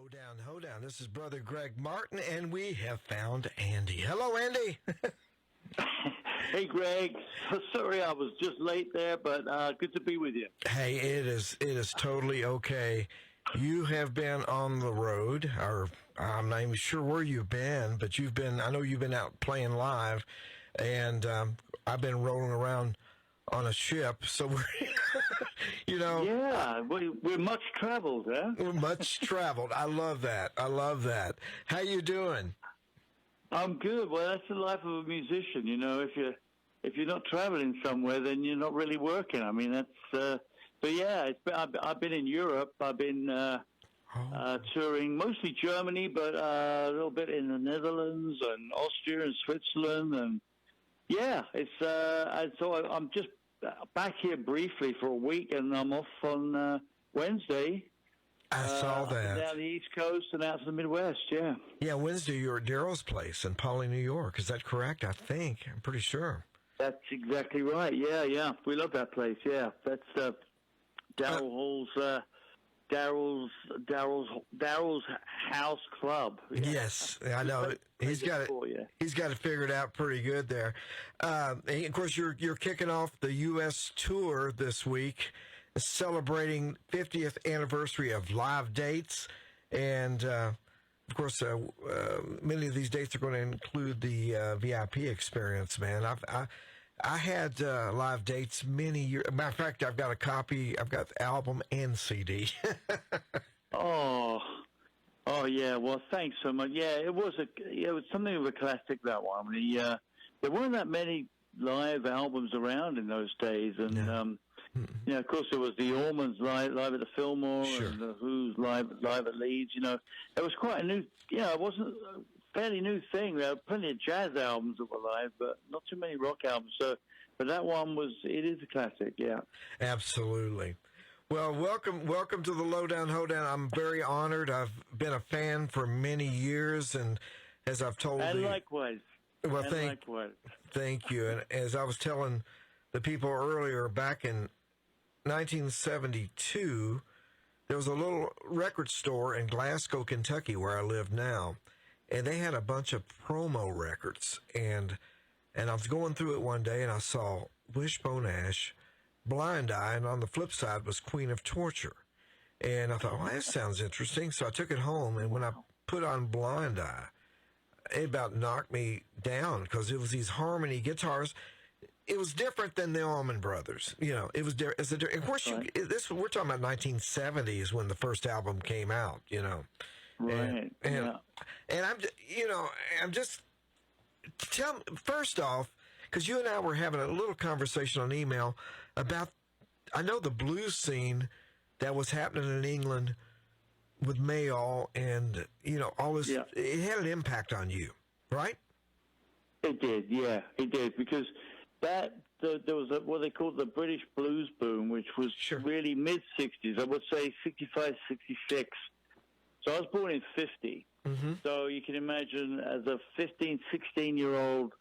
Lowdown, Hoedown. This is Brother Greg Martin, and we have found Andy. Hello, Andy. Hey, Greg. So sorry I was just late there, but good to be with you. Hey, it is totally okay. You have been on the road, or I'm not even sure where you've been, but I know you've been out playing live, and I've been rolling around on a ship, so we're, Yeah, we're much traveled, huh? We're much traveled. I love that. How you doing? I'm good. Well, that's the life of a musician. If you're not traveling somewhere, then you're not really working. I mean, that's. But yeah, I've been in Europe. I've been touring mostly Germany, but a little bit in the Netherlands and Austria and Switzerland, and yeah, it's. And so I'm just back here briefly for a week, and I'm off on Wednesday. I saw that. Down the East Coast and out to the Midwest, yeah. Yeah, Wednesday you're at Daryl's place in Pauley, New York. Is that correct? I think. I'm pretty sure. That's exactly right. Yeah. We love that place, yeah. That's Daryl's house club. Yeah. Yes, I know. He's got it figured out pretty good there. And of course, you're kicking off the U.S. tour this week, celebrating 50th anniversary of live dates, and of course, many of these dates are going to include the VIP experience. Man, I had live dates many years. Matter of fact, I've got a copy. I've got the album and CD. Oh yeah. Well, thanks so much. Yeah, it was something of a classic, that one. There weren't that many live albums around in those days, and of course, there was the Allmans live at the Fillmore, sure, and the Who's live at Leeds. It was quite a new. It wasn't a fairly new thing. There were plenty of jazz albums that were live, but not too many rock albums. So, but that one it is a classic. Yeah, absolutely. Well, welcome to the Lowdown, Hoedown. I'm very honored. I've been a fan for many years, and as I've told you, likewise. Well, thank you. And as I was telling the people earlier, back in 1972, there was a little record store in Glasgow, Kentucky, where I live now, and they had a bunch of promo records. And I was going through it one day, and I saw Wishbone Ash, Blind Eye, and on the flip side was Queen of Torture. And I thought, well, that sounds interesting. So I took it home, and when I put on Blind Eye, it about knocked me down because it was these harmony guitars. It was different than the Allman Brothers. It was different. Of course, we're talking about 1970s when the first album came out. Right. And I'm just tell me, first off, because you and I were having a little conversation on email about, I know the blues scene that was happening in England with Mayall and all this. Yeah. It had an impact on you, right? It did, yeah, it did, because there was what they called the British blues boom, which was really mid-60s, I would say 65, 66. So I was born in 50. Mm-hmm. So you can imagine as a 15, 16-year-old,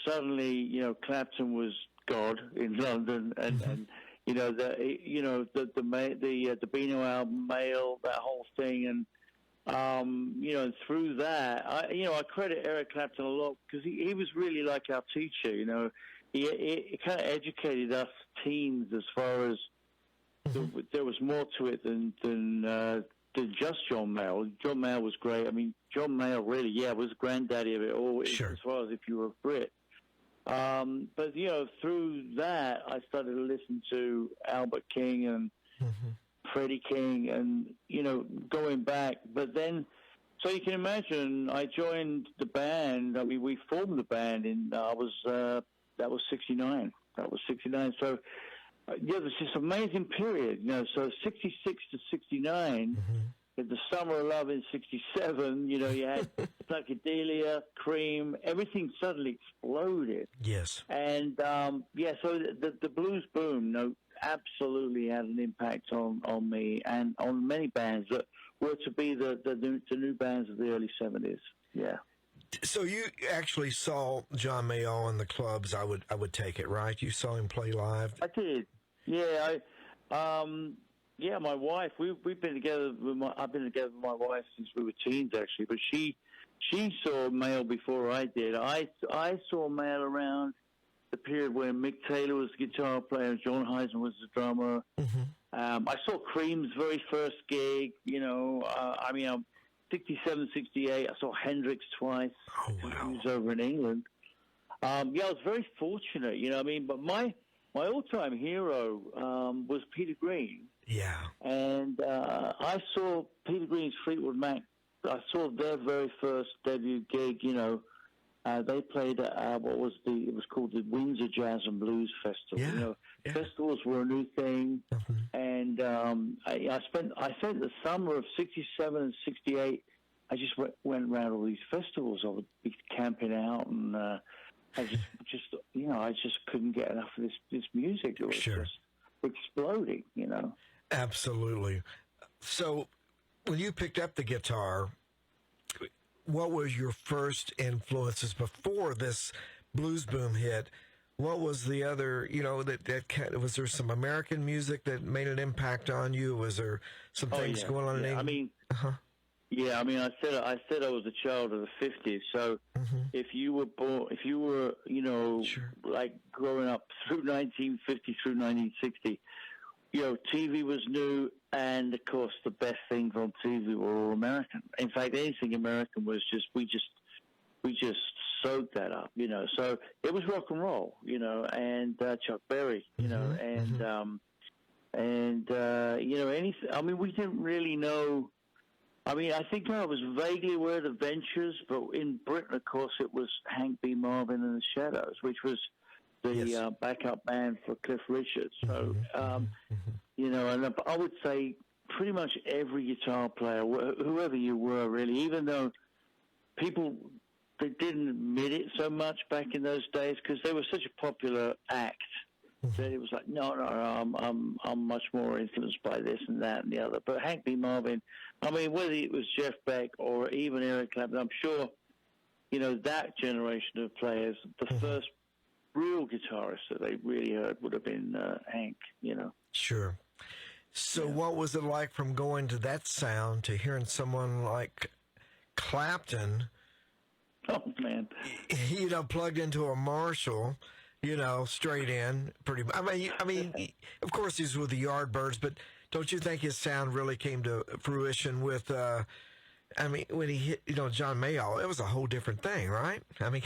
suddenly, Clapton was God in London, and the Beano album, Mail, that whole thing, and and through that, I credit Eric Clapton a lot because he was really like our teacher. He kind of educated us teens as far as there was more to it than just John Mayall. John Mayall was great. I mean, John Mayall really, was the granddaddy of it all, as far as if you were a Brit. But through that, I started to listen to Albert King and Freddie King, and going back. But then, so you can imagine, I joined the band. I mean, we formed the band that was 69. That was 69. So there's this amazing period. So 66 to 69. In the Summer of Love in 67, you had psychedelia, Cream, everything suddenly exploded. Yes. And, so the blues boom, absolutely had an impact on me and on many bands that were to be the new bands of the early 70s. Yeah. So you actually saw John Mayall in the clubs, I would take it, right? You saw him play live? I did. Yeah, Yeah, my wife. We've been together. I've been together with my wife since we were teens, actually. But she saw Mail before I did. I saw Mail around the period when Mick Taylor was the guitar player, John Heisman was the drummer. I saw Cream's very first gig. You know, I mean, I'm 67, 68. I saw Hendrix twice. Oh, wow. He was over in England. Yeah, I was very fortunate. You know what I mean? But my all-time hero was Peter Green. Yeah. And I saw Peter Green's Fleetwood Mac. I saw their very first debut gig. You know, they played at it was called the Windsor Jazz and Blues Festival. Yeah. You know, festivals were a new thing, and I spent the summer of '67 and '68. I just went around all these festivals. I would be camping out, and I just couldn't get enough of this music. It was just exploding. You know. Absolutely. So, when you picked up the guitar, what was your first influences before this blues boom hit? What was the other, you know, was there some American music that made an impact on you? Was there some things going on in England? I mean, I said I was a child of the 50s. So if you were, you know, like growing up through 1950 through 1960, you know, TV was new, and of course the best things on TV were all American. In fact, anything American was we just soaked that up, you know. So it was rock and roll, you know, and Chuck Berry, you know, and you know, anything. I mean, we didn't really know. I mean, I think I was vaguely aware of the Ventures, but in Britain, of course, it was Hank B. Marvin and the Shadows, which was the backup band for Cliff Richard. So, you know, and I would say pretty much every guitar player, whoever you were, really, even though people they didn't admit it so much back in those days because they were such a popular act that it was like, no, I'm much more influenced by this and that and the other. But Hank B. Marvin, I mean, whether it was Jeff Beck or even Eric Clapton, I'm sure, you know, that generation of players, the first real guitarist that they really heard would have been Hank, you know. Sure. So what was it like from going to that sound to hearing someone like Clapton, oh, man, you know, plugged into a Marshall, you know, straight in, pretty much. I mean, of course he's with the Yardbirds, but don't you think his sound really came to fruition with, I mean, when he hit, you know, John Mayall, it was a whole different thing, right? I mean...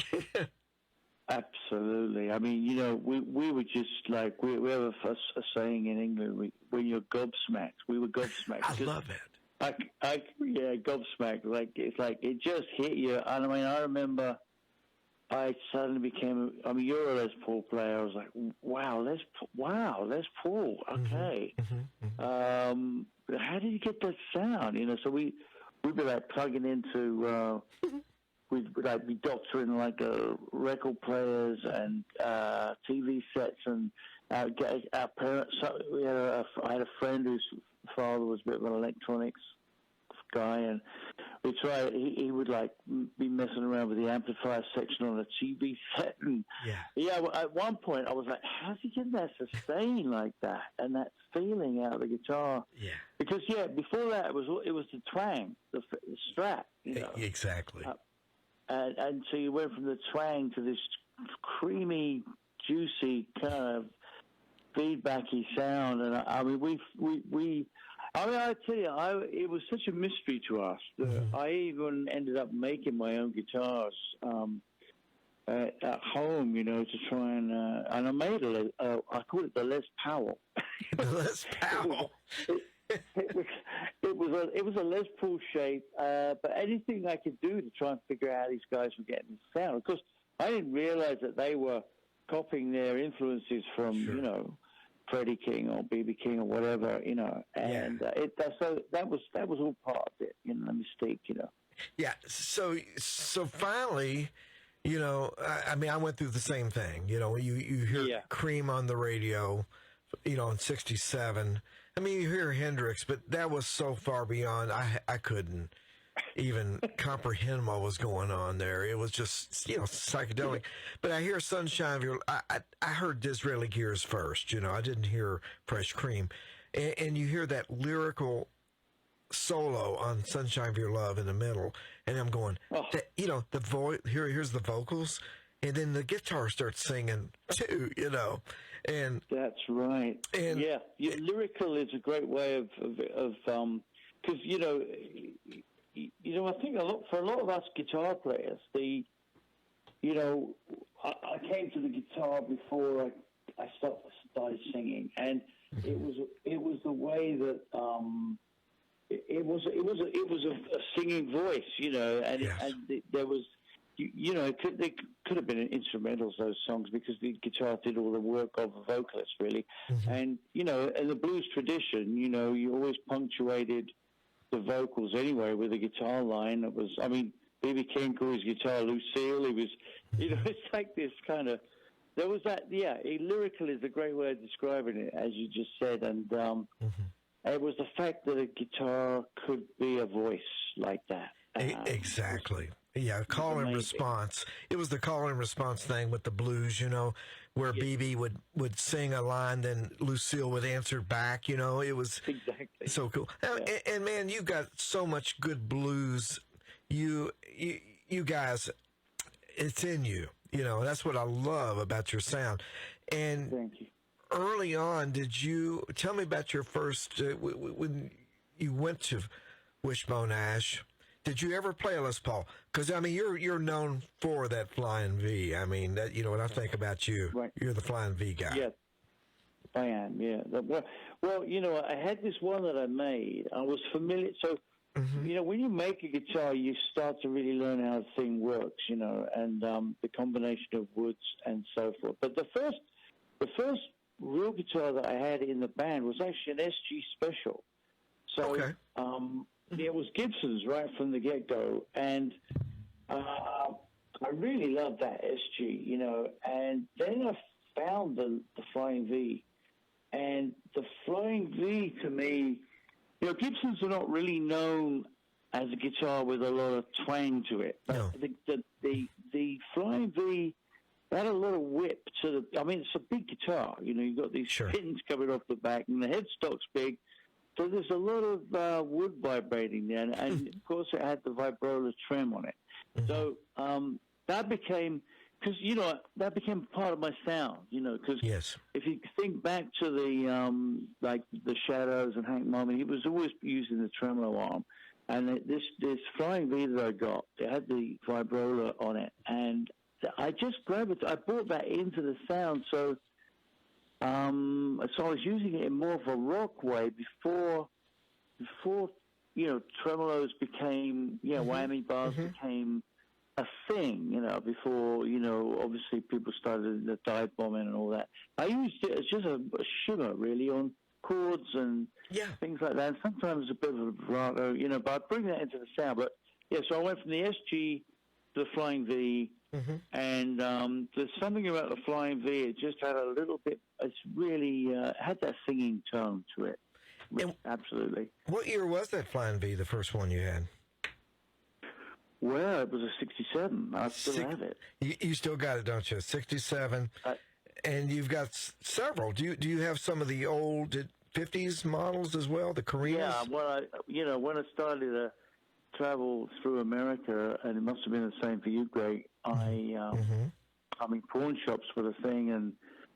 Absolutely. I mean, you know, we were just like, we have a saying in England, when you're gobsmacked, we were gobsmacked. I love it. Gobsmacked. Like, it's like, it just hit you. And I mean, I remember I suddenly became, I mean, you're a Les Paul player. I was like, wow, Les Paul. Okay. How did you get that sound? You know, so we'd be like plugging into, we'd like be doctoring like record players and TV sets, and our parents. I had a friend whose father was a bit of an electronics guy, and we tried. He would like be messing around with the amplifier section on a TV set, and at one point I was like, "How's he getting that sustain like that and that feeling out of the guitar?" Yeah, because before that it was the twang, the Strat, you know. Exactly. And so you went from the twang to this creamy, juicy kind of feedbacky sound, and I mean, I tell you, it was such a mystery to us that I even ended up making my own guitars at home, you know, to try and I made I call it the Les Powell. The Les Powell. It was a Les Paul shape, but anything I could do to try and figure out how these guys were getting the sound. Of course, I didn't realize that they were copying their influences from, you know, Freddie King or B.B. King or whatever, you know. And so that was all part of it, you know, the mystique, you know. Yeah. So finally, you know, I mean, I went through the same thing. You know, you hear Cream on the radio, you know, in '67. I mean, you hear Hendrix, but that was so far beyond. I couldn't even comprehend what was going on there. It was just, you know, psychedelic. But I hear Sunshine of Your... I heard Disraeli Gears first, you know. I didn't hear Fresh Cream. and you hear that lyrical solo on "Sunshine of Your Love" in the middle, and I'm going, the voice. Here's the vocals, and then the guitar starts singing too, and that's right. And lyrical is a great way of because I think for a lot of us guitar players, I came to the guitar before I started singing, and it was the way that it was a singing voice, and there was. It could have been instrumentals, those songs, because the guitar did all the work of a vocalist, really. Mm-hmm. And, in the blues tradition, you always punctuated the vocals anyway with a guitar line. That was, B.B. King called his guitar Lucille. It was, it's like this kind of, there was that, lyrical is a great way of describing it, as you just said. And it was the fact that a guitar could be a voice like that. Exactly. Yeah, call and response. It was the call and response thing with the blues, where BB would sing a line, then Lucille would answer back. It was exactly so cool. And man, you got so much good blues. You guys, it's in you. That's what I love about your sound. And thank you. Early on, did you tell me about your first when you went to Wishbone Ash? Did you ever play a Les Paul? Because you're known for that flying V. When I think about you, right. You're the flying V guy. Yeah, I am. Yeah. Well, I had this one that I made. I was familiar. So, when you make a guitar, you start to really learn how the thing works. And the combination of woods and so forth. But the first real guitar that I had in the band was actually an SG Special. So, okay. It was Gibson's right from the get-go, and I really loved that SG, and then I found the Flying V, and the Flying V to me, Gibson's are not really known as a guitar with a lot of twang to it, but no. the Flying V had a lot of whip to it's a big guitar, you've got these pins coming off the back, and the headstock's big. So there's a lot of wood vibrating there, and of course it had the vibrola trim on it. Mm-hmm. So that became, because that became part of my sound. Because if you think back to the like the Shadows and Hank Mobley, he was always using the tremolo arm, and this Flying V that I got, it had the vibrola on it, and I just grabbed it. I brought that into the sound, so. So I was using it in more of a rock way before tremolos became, whammy bars became a thing, before, obviously people started the dive bombing and all that. I used it as just a shimmer, really, on chords and things like that. And sometimes a bit of a vibrato, but I bring that into the sound. But, so I went from the SG to the Flying V. Mm-hmm. And there's something about the Flying V. It just had a little bit. It's really had that singing tone to it. Absolutely. What year was that Flying V? The first one you had? Well, it was a '67. I still have it. You still got it, don't you? '67. And you've got several. Do you have some of the old '50s models as well? The Koreans? Yeah. Well, when I started to travel through America, and it must have been the same for you, Greg. Pawn shops were the thing, and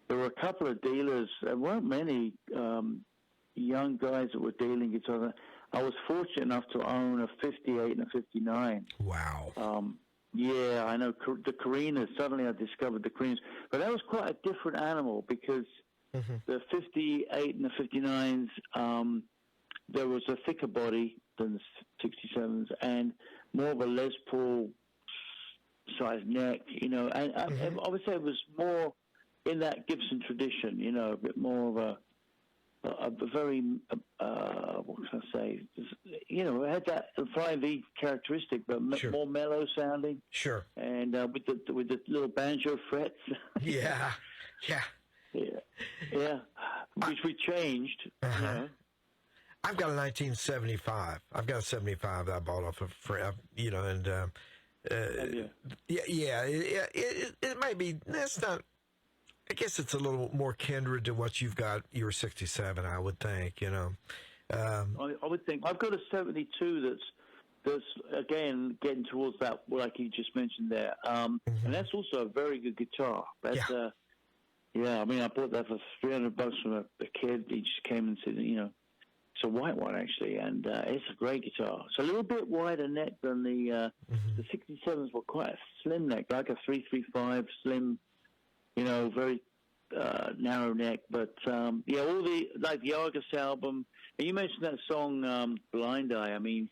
there were a couple of dealers. There weren't many young guys that were dealing guitars. I was fortunate enough to own a 58 and a 59. Wow. I know the Carinas. Suddenly I discovered the Carinas. But that was quite a different animal because the 58 and the 59s, there was a thicker body than the 67s and more of a Les Paul size neck, and I would say it was more in that Gibson tradition, a bit more of a very, what can I say? It had that Flying V characteristic, but more mellow sounding. Sure. And with the little banjo frets. Yeah. Which we changed. I've got a 1975. I've got a 75 that I bought off of friend, and it might be. That's not. I guess it's a little more kindred to what you've got. You're 67, I would think. I would think I've got a 72 that's again getting towards that, like you just mentioned there, and that's also a very good guitar. That's I mean, I bought that for $300 from a kid. He just came and said, it's a white one actually, and it's a great guitar. It's a little bit wider neck than the 67s were, quite a slim neck, like a 335 slim, very narrow neck. But all the like the Argus album. And you mentioned that song "Blind Eye." I mean,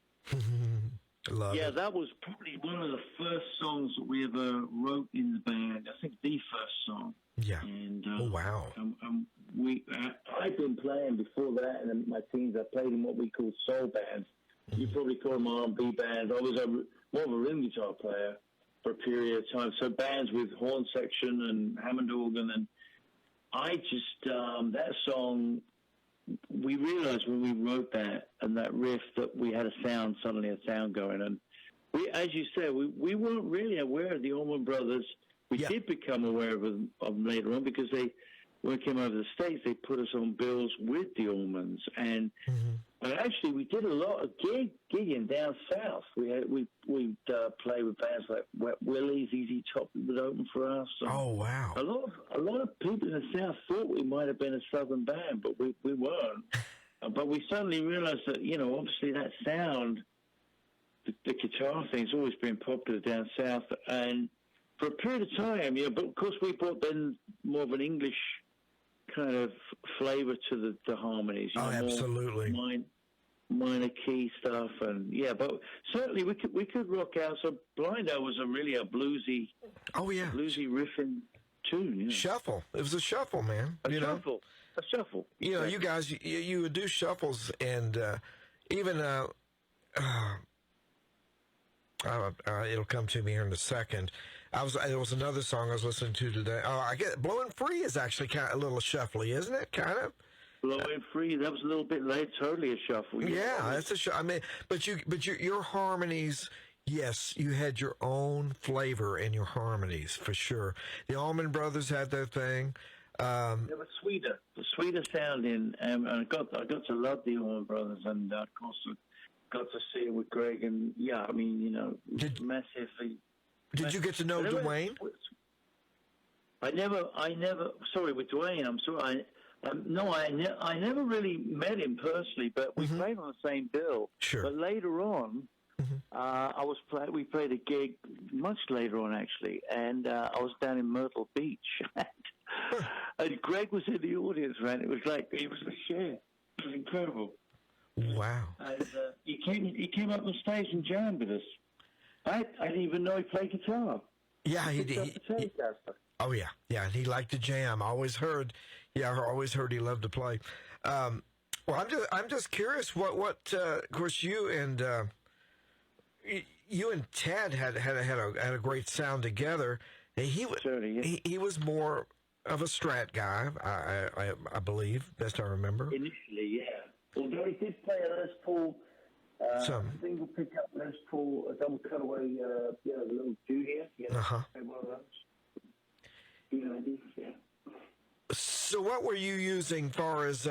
Love it. that was probably one of the first songs that we ever wrote in the band. I think the first song. Yeah. And, oh wow. I'd been playing before that, and in my teens I played in what we call soul bands. You probably call them R&B bands. I was more of a rhythm guitar player for a period of time. So bands with horn section and Hammond organ, and I just that song. We realized when we wrote that and that riff that we had suddenly a sound going. And we, as you said, we weren't really aware of the Allman Brothers. We did become aware of them later on because when we came over to the States, they put us on bills with the Allmans. And but actually, we did a lot of gigging down south. We'd play with bands like Wet Willie's, Easy Top would open for us. Oh wow! A lot of people in the South thought we might have been a Southern band, but we weren't. But we suddenly realized that obviously that sound, the guitar thing's always been popular down south, and for a period of time, but of course we brought then more of an English kind of flavor to the harmonies. Absolutely. Minor key stuff, and but certainly we could rock out. So Blind Eye was really a bluesy, bluesy riffing tune. Shuffle. It was a shuffle, man. A shuffle. You guys, you would do shuffles, and even it'll come to me here in a second. There was another song I was listening to today. I get Blowing Free is actually kind of a little shuffly, isn't it? Kind of. Blowing Free, that was a little bit late. Totally a shuffle. That's a shuffle. I mean, but your harmonies. Yes, you had your own flavor in your harmonies for sure. The Allman Brothers had their thing. They were sweeter, the sweeter sounding, and I got to love the Allman Brothers, and of course I got to see it with Greg, and I mean, massively. Did you get to know Dwayne? I never. Sorry, with Dwayne, I'm sorry. I never really met him personally, but we played on the same bill. Sure. But later on, we played a gig much later on actually, and I was down in Myrtle Beach, and Greg was in the audience, man. It was like he was a share. It was incredible. Wow. And he came up on stage and jammed with us. I didn't even know he played guitar. Yeah, he did. Oh yeah, and he liked to jam. I always heard he loved to play. Well, I'm just curious what of course you and Ted had a great sound together. He was more of a Strat guy, I believe, best I remember. Initially, yeah. Although he did play a Les Paul. Single pickup Les Paul, a double cutaway, the little Junior. One of those. So what were you using far as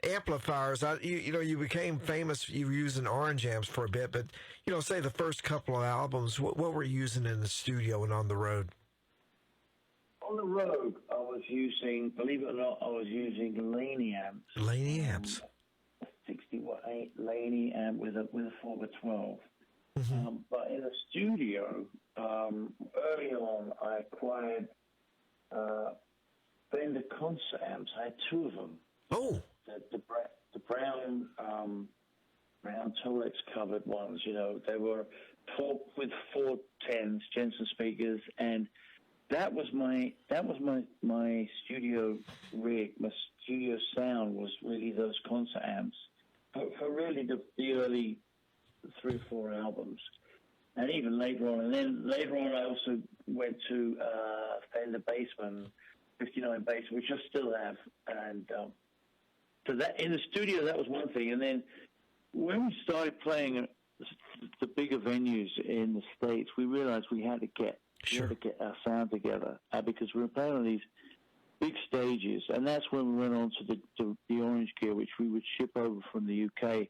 amplifiers? You became famous. You were using Orange amps for a bit, but say the first couple of albums, what were you using in the studio and on the road? On the road, I was using, believe it or not, Laney amps. Laney amps. 60-watt Laney amp with a 4x12. But in the studio, early on, I acquired Fender concert amps. I had two of them. Oh. The brown Tolex covered ones. They were with 410s, Jensen speakers, and that was my studio rig. My studio sound was really those concert amps for really the early 3 or 4 albums, and even later on. And then later on, I also went to Fender Bassman 59 bass, which I still have. And so that in the studio, that was one thing. And then when we started playing the bigger venues in the States, we realized we had to get our sound together because we were playing on these big stages, and that's when we went on to the orange gear, which we would ship over from the UK.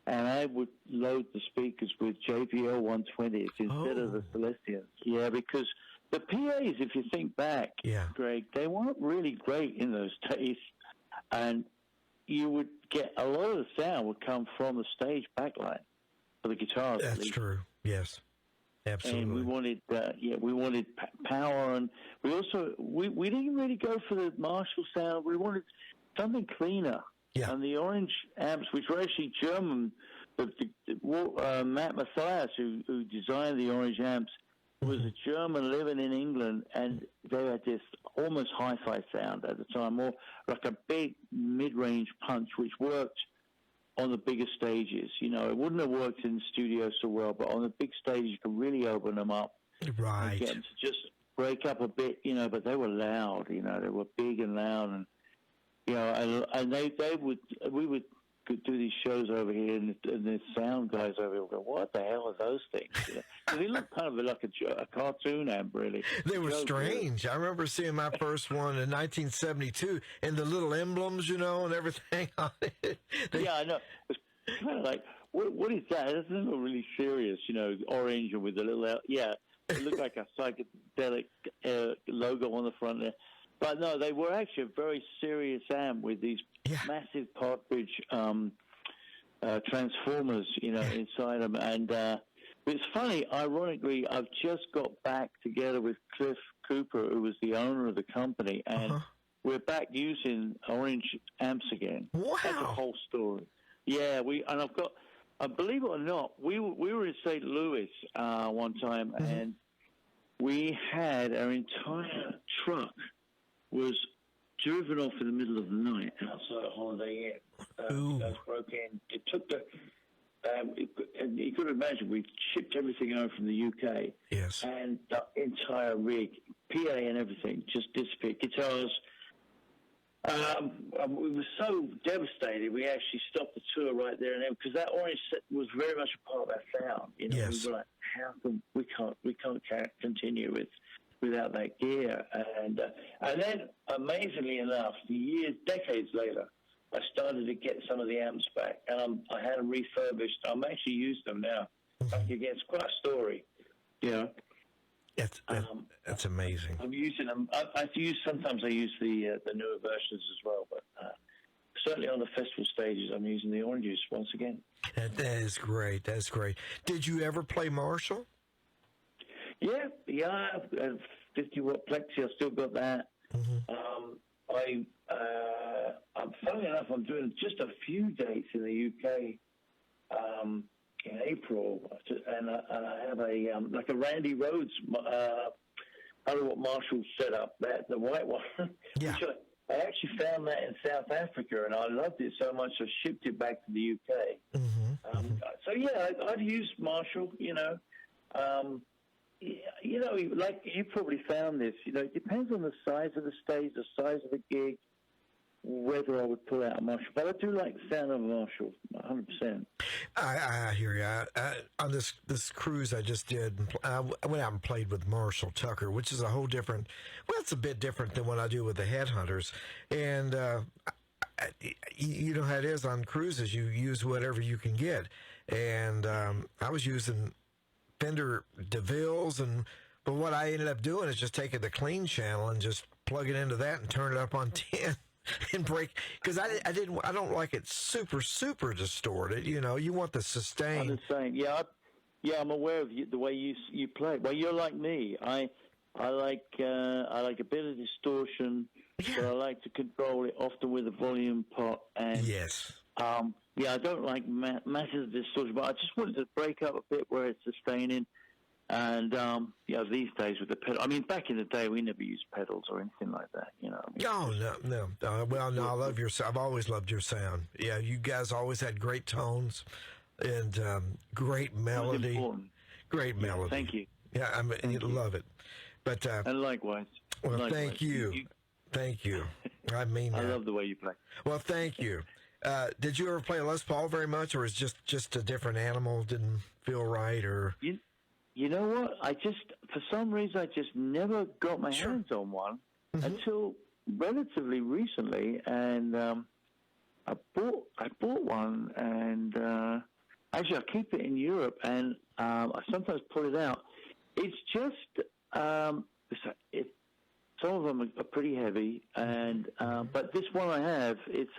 And I would load the speakers with JBL 120s instead of the Celestians. Yeah, because the PAs, if you think back, Greg, they weren't really great in those days. And you would get a lot of the sound would come from the stage backlight for the guitars. That's true. Yes, absolutely. And we wanted power, and we didn't really go for the Marshall sound. We wanted something cleaner. Yeah. And the orange amps, which were actually German, Matt Mathias, who designed the orange amps, was a German living in England, and they had this almost hi-fi sound at the time, more like a big mid-range punch, which worked on the bigger stages. You know, it wouldn't have worked in the studio so well, but on the big stage, you could really open them up. Right. And get them to just break up a bit, you know, but they were loud, you know, they were big and loud, and you know, and we would do these shows over here, and the sound guys over here would go, "What the hell are those things?" You know? They look kind of like a cartoon amp, really. They were strange. I remember seeing my first one in 1972, and the little emblems, you know, and everything on it. Yeah, I know. It's kind of like, what is that? It doesn't look really serious, you know, orange and with the little, it looked like a psychedelic logo on the front there. But no, they were actually a very serious amp with these massive cartridge transformers, you know, inside them. And it's funny, ironically, I've just got back together with Cliff Cooper, who was the owner of the company, and we're back using orange amps again. Wow. That's a whole story. Yeah, I've got, believe it or not, we were in St. Louis one time, and we had our entire truck was driven off in the middle of the night outside a Holiday Inn. Guys broke in. It took and you could imagine, we shipped everything over from the UK. Yes. And the entire rig, PA and everything, just disappeared. Guitars. We were so devastated, we actually stopped the tour right there and then, because that orange set was very much a part of our sound. You know, we were like, how come we can't continue without that gear? And then, amazingly enough, decades later, I started to get some of the amps back, and I had them refurbished. I'm actually using them now. Again, it's quite a story, you know. That's amazing. I'm using them. Sometimes I use the newer versions as well, but certainly on the festival stages, I'm using the oranges once again. That is great. That's great. Did you ever play Marshall? Yeah. 50-watt plexi. I've still got that. Funny enough, I'm doing just a few dates in the UK in April, and I have a Randy Rhoads 100-watt Marshall setup, the white one. Yeah. Which I actually found that in South Africa, and I loved it so much I shipped it back to the UK. So yeah, I've used Marshall. You know, like you probably found this. You know, it depends on the size of the stage, the size of the gig, whether I would pull out a Marshall. But I do like the sound of a Marshall, 100%. I hear you. On this cruise I just did, I went out and played with Marshall Tucker, which is a whole different, well, it's a bit different than what I do with the Headhunters. And you know how it is on cruises, you use whatever you can get. And I was using Fender DeVille's, but what I ended up doing is just taking the clean channel and just plug it into that and turn it up on 10. And break, because I don't like it super distorted. You know, you want the sustain. I'm the same. Yeah, I'm aware of the way you play. Well, you're like me. I like a bit of distortion, but I like to control it often with a volume pot. And I don't like massive distortion, but I just wanted to break up a bit where it's sustaining. And these days with the pedal, I mean, back in the day we never used pedals or anything like that, you know. No. Well, no, I love I've always loved your sound. Yeah, you guys always had great tones and great melody. Great melody. Thank you. Yeah, I love it. But and likewise. Well, likewise. Thank you. Thank you. I mean, I love the way you play. Well, thank you. Did you ever play Les Paul very much, or is just a different animal? Didn't feel right, or? You know what? For some reason, I just never got my hands on one until relatively recently, and I bought one, and actually I keep it in Europe, and I sometimes pull it out. It's just some of them are pretty heavy, and but this one I have, it's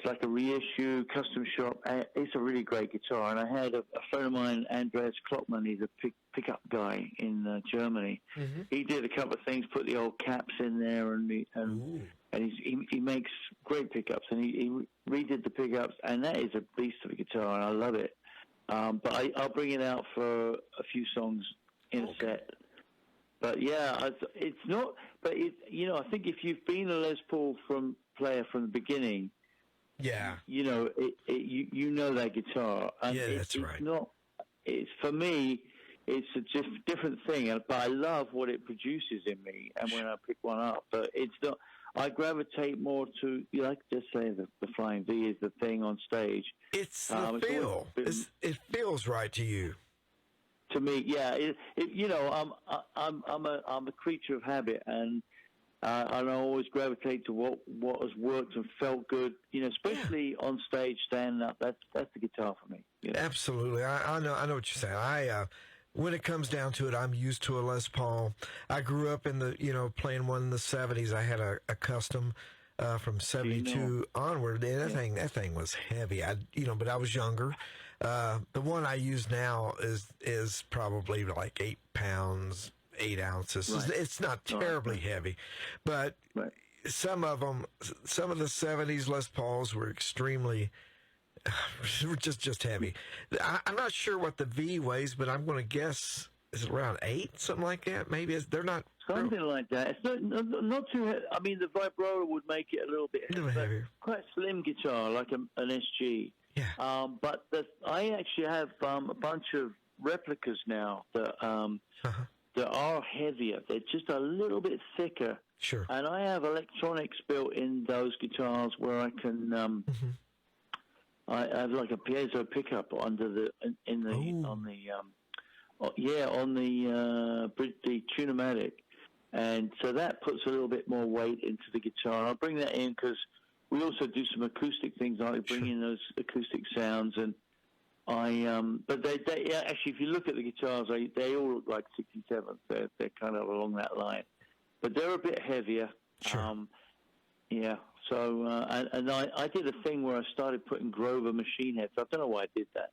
like a reissue, custom shop. It's a really great guitar, and I had a friend of mine, Andreas Klockmann. He's a pickup guy in Germany. Mm-hmm. He did a couple of things, put the old caps in there, and he makes great pickups, and he redid the pickups, and that is a beast of a guitar, and I love it. But I'll bring it out for a few songs in a set. But yeah, it's not. But I think if you've been a Les Paul player from the beginning, yeah, you know that guitar. And yeah, that's right. It's for me, it's a just different thing. But I love what it produces in me, and when I pick one up, but it's not. I gravitate more to, like just say, the Flying V is the thing on stage. It's the feel. It feels right to you. To me, yeah. I'm a creature of habit, and I always gravitate to what has worked and felt good. Especially on stage, standing up. That's the guitar for me. Absolutely, I know what you're saying. When it comes down to it, I'm used to a Les Paul. I grew up in the playing one in the 70s. I had a custom from 72 onward, and that thing was heavy. But I was younger. The one I use now is probably like 8 pounds, 8 ounces. Right. It's not terribly heavy, but some of the 70s Les Pauls were extremely, just heavy. I'm not sure what the V weighs, but I'm going to guess is it around 8, something like that. Maybe they're not something like that. It's not too heavy. I mean, the vibrola would make it a little bit heavier. Quite a slim guitar, like an SG. Yeah. But I actually have a bunch of replicas now that are heavier. They're just a little bit thicker. Sure. And I have electronics built in those guitars where I can. I have like a piezo pickup on the Tunematic, and so that puts a little bit more weight into the guitar. And I'll bring that in because we also do some acoustic things. I bring in those acoustic sounds, and but they actually, if you look at the guitars, they all look like 67s. They're kind of along that line, but they're a bit heavier. Sure. Yeah. So and I did a thing where I started putting Grover machine heads. I don't know why I did that.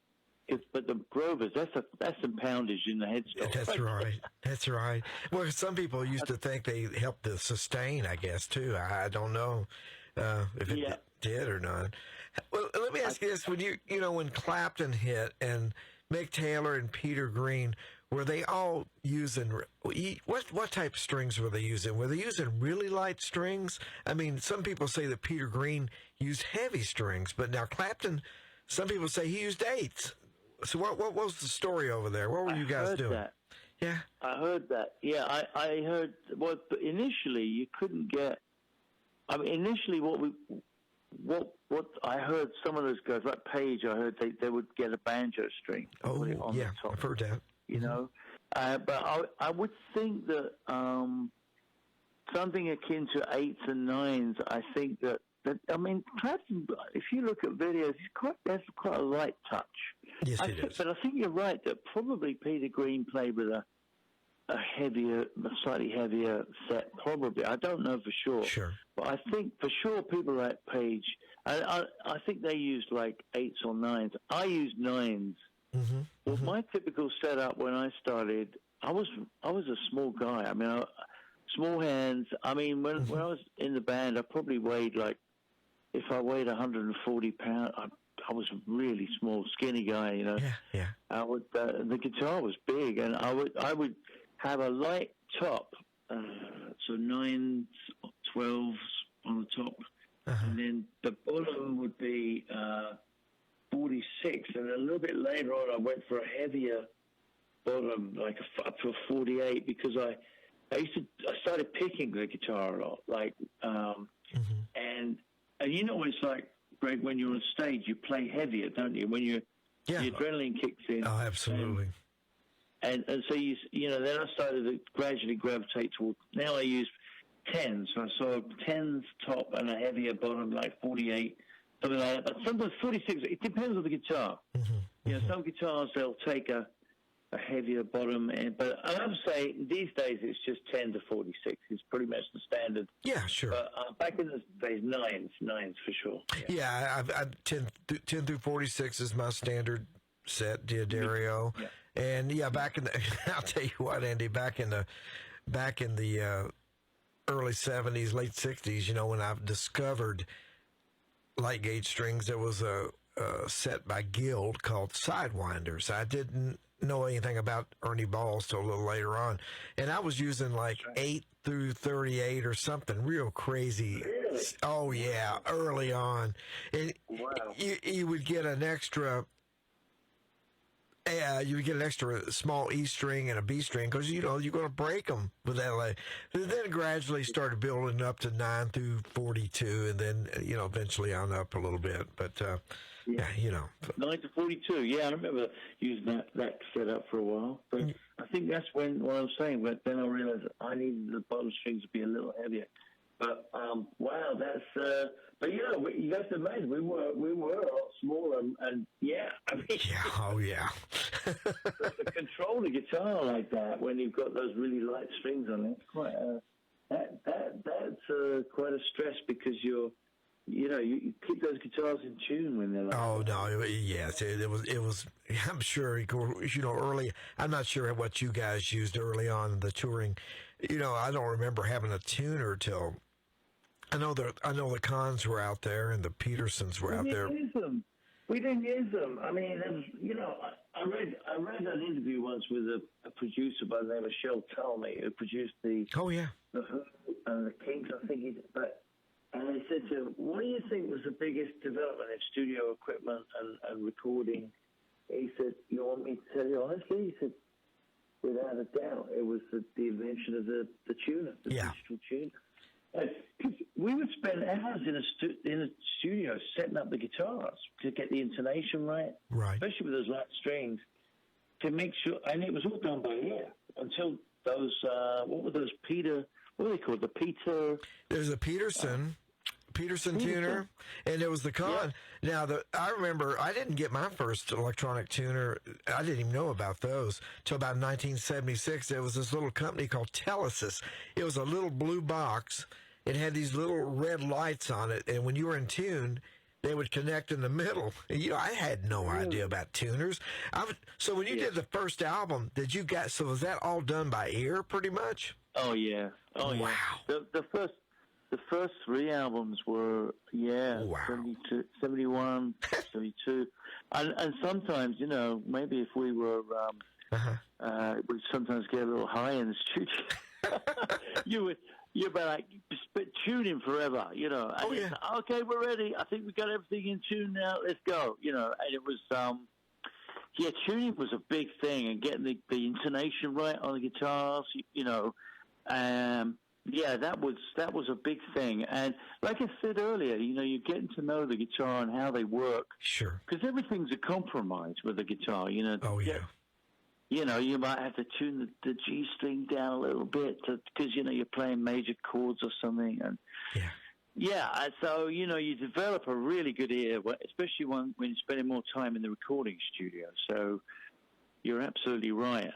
But the Grovers, that's some poundage in the headstock. That's right. That's right. Well, some people used to think they helped to sustain, I guess, too. I don't know if it did or not. Well, let me ask you this. When when Clapton hit and Mick Taylor and Peter Green, were they all using, what type of strings were they using? Were they using really light strings? I mean, some people say that Peter Green used heavy strings, but now Clapton, some people say he used 8s. So what was the story over there? What were you guys doing? That. Yeah, I heard that. Yeah, I heard. Well, initially you couldn't get. I mean, initially what I heard, some of those guys, like Page, I heard they would get a banjo string. Oh, on yeah, the top, I've heard that. But I would think that something akin to 8s and 9s. I think that I mean, Clapton, if you look at videos, there's quite a light touch. Yes, it is. But I think you're right that probably Peter Green played with a slightly heavier set. Probably, I don't know for sure. Sure. But I think for sure people like Page, I think they used like 8s or 9s. I used 9s. Mm-hmm. Well, my typical setup when I started, I was a small guy. I mean, small hands. I mean, when I was in the band, I probably weighed like, if I weighed 140 pounds, I was a really small, skinny guy. Yeah. I would. The guitar was big, and I would have a light top, so 9s, 12s on the top, and then the bottom would be 46, and a little bit later on, I went for a heavier bottom, like up to a 48, because I started picking the guitar a lot, like, and you know what it's like, Greg, when you're on stage, you play heavier, don't you? When your adrenaline kicks in. Oh, absolutely. And so then I started to gradually gravitate towards. Now I use 10s. So I saw 10s top and a heavier bottom, like 48, something like that. But sometimes 46. It depends on the guitar. You know, some guitars they'll take a heavier bottom, but I would say these days it's just 10 to 46. It's pretty much the standard. Yeah, sure. But back in the days, nines for sure. Yeah, I've 10 through 46 is my standard set, Diodario. Yeah. And yeah, back in the, I'll tell you what, Andy, back in the early 70s, late 60s, you know, when I've discovered light gauge strings, there was a set by Guild called Sidewinders. I didn't know anything about Ernie Balls till a little later on, and I was using like 8 through 38 or something real crazy. Really? Oh yeah, early on, and Wow. you would get an extra. You would get an extra small E string and a B string because, you know, you're going to break them with that. Like, then it gradually started building up to 9 through 42, and then, you know, eventually on up a little bit. But, yeah, you know. 9 to 42. Yeah, I remember using that setup for a while. But I think that's when, what I was saying, but then I realized I needed the bottom strings to be a little heavier. But, wow, that's... But yeah, you have to imagine we were a lot smaller, and yeah, I mean, Yeah, oh yeah. to control the guitar like that when you've got those really light strings on it, quite that's quite a stress because you keep those guitars in tune when they're like. Oh no, yes, it was. I'm sure, you know, early. I'm not sure what you guys used early on in the touring. You know, I don't remember having a tuner till. I know the Cons were out there and the Petersons were out there. We didn't use them. I mean, you know, I read an interview once with a producer by the name of Shel Talmy who produced the the Who and the Kinks, I think and I said to him, "What do you think was the biggest development in studio equipment and recording?" He said, "You want me to tell you honestly?" He said, "Without a doubt, it was the invention of the tuner, the digital tuner." We would spend hours in a studio setting up the guitars to get the intonation right, especially with those light strings, to make sure. And it was all done by ear until those. What were those Peter? What are they called? The Peter. There's a Peterson tuner, and there was the Con. Yeah. Now, I remember I didn't get my first electronic tuner. I didn't even know about those till about 1976. There was this little company called Telesis. It was a little blue box. It had these little red lights on it, and when you were in tune, they would connect in the middle. And, you know, I had no idea about tuners. So when you did the first album, was that all done by ear, pretty much? Oh yeah. Oh wow. Yeah. The first three albums were, 72, 71, 72. And sometimes, you know, maybe if we were, we'd sometimes get a little high in the studio. You'd be like, tuning forever, you know. And okay, we're ready. I think we got everything in tune now. Let's go, you know. And it was, tuning was a big thing, and getting the intonation right on the guitars, you know. That was a big thing. And like I said earlier, you know, you're getting to know the guitar and how they work. Sure. Because everything's a compromise with the guitar, you know. Oh, yeah. You know, you might have to tune the G string down a little bit because, you know, you're playing major chords or something. And so, you know, you develop a really good ear, especially when you're spending more time in the recording studio. So you're absolutely right.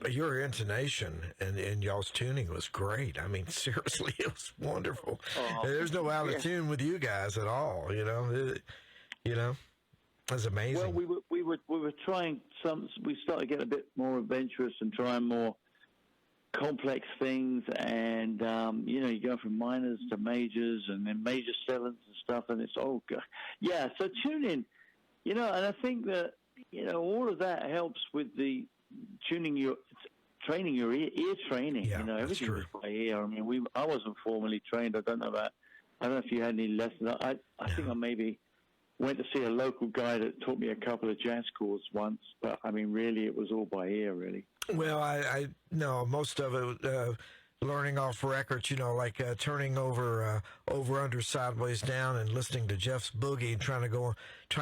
Your intonation and y'all's tuning was great. I mean, seriously, it was wonderful. There's no out of tune with you guys at all. You know, that's amazing. Well, we were trying we started getting a bit more adventurous and trying more complex things, and you know, you go from minors to majors and then major sevenths and stuff, and it's so tuning, you know, and I think that, you know, all of that helps with the training your ear training. Yeah, you know, that's everything true. was by ear. I mean, I wasn't formally trained. I don't know if you had any lessons. I think I maybe went to see a local guy that taught me a couple of jazz chords once, but I mean, really, it was all by ear, really. Well, I know most of it learning off records, you know, like turning over under sideways down and listening to Jeff's boogie and trying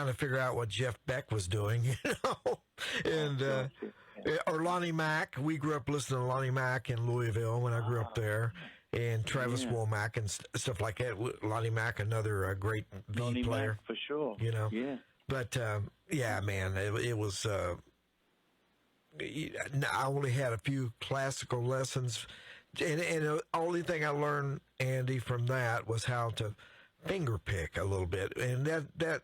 to figure out what Jeff Beck was doing, you know, and Or Lonnie Mack. We grew up listening to Lonnie Mack in Louisville when I grew up there. And Travis Womack and stuff like that. Lonnie Mack, another great V Lonnie player. Mack, for sure. You know? Yeah. But, yeah, man, it was... I only had a few classical lessons. And the only thing I learned, Andy, from that was how to finger pick a little bit. And that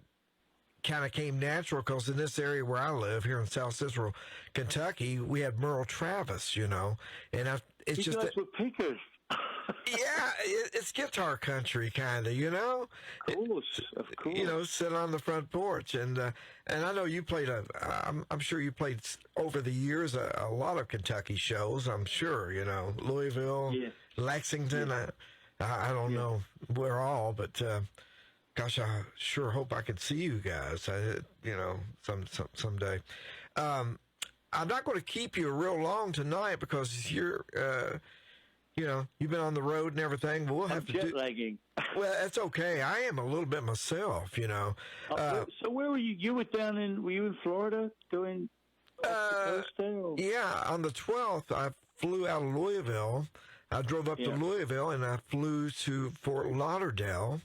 kind of came natural because in this area where I live, here in South Central Kentucky, we had Merle Travis, you know. And it's You just... guys were pickers. Yeah, it's guitar country, kind of, you know. Of course. You know, sit on the front porch, and I know you played I'm sure you played over the years a lot of Kentucky shows. I'm sure, you know, Louisville, Lexington. I don't know where all, but gosh, I sure hope I could see you guys. You know, someday. I'm not going to keep you real long tonight because you're. You know, you've been on the road and everything. But we'll have to jet lagging. Well, that's okay. I am a little bit myself, you know. So where were you? You were were you in Florida doing off the coast there? Yeah, on the 12th, I flew out of Louisville. I drove up to Louisville, and I flew to Fort Lauderdale.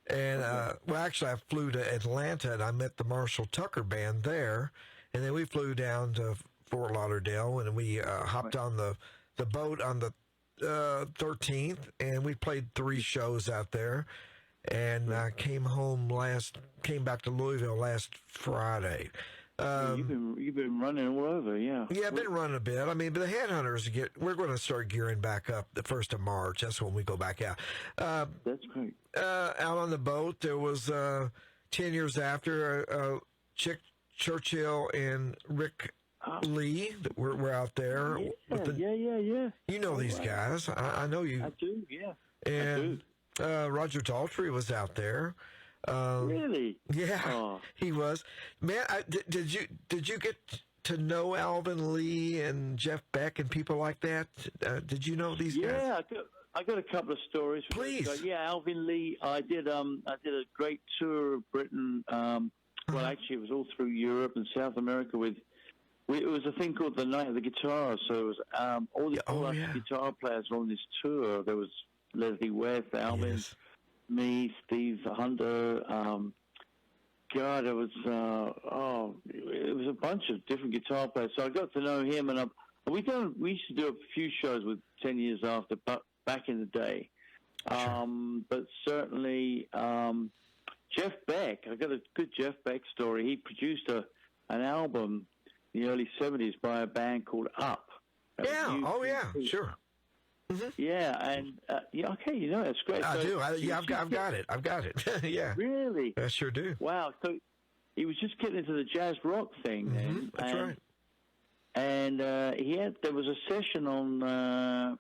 And, well, actually, I flew to Atlanta, and I met the Marshall Tucker Band there. And then we flew down to Fort Lauderdale, and we hopped on the boat on the 13th, and we played 3 shows out there, and I came back to Louisville last Friday. You've been running all over, yeah. Yeah, I've been running a bit. I mean, but the Headhunters we're going to start gearing back up the 1st of March. That's when we go back out. That's great. Out on the boat, there was 10 years after Chick Churchill and Rick Lee, we're out there. Yeah. You know these guys. I know you. I do, yeah. And Roger Daltrey was out there. Really? Yeah, he was. Man, did you get to know Alvin Lee and Jeff Beck and people like that? Did you know these guys? Yeah, I got a couple of stories. Please. Yeah, Alvin Lee. I did a great tour of Britain. Well, actually, it was all through Europe and South America with. It was a thing called the Night of the Guitar. So it was all the guitar players were on this tour. There was Leslie West, Alvin, me, Steve Hunter. God, it was a bunch of different guitar players. So I got to know him, and we used to do a few shows with 10 Years After, but back in the day. But certainly Jeff Beck. I got a good Jeff Beck story. He produced an album in the early 70s by a band called Up. Sure. Mm-hmm. Yeah, and okay, you know, that's great. I do. I've got it. Yeah. Really? I sure do. Wow. So he was just getting into the jazz rock thing then. That's right. And there was a session on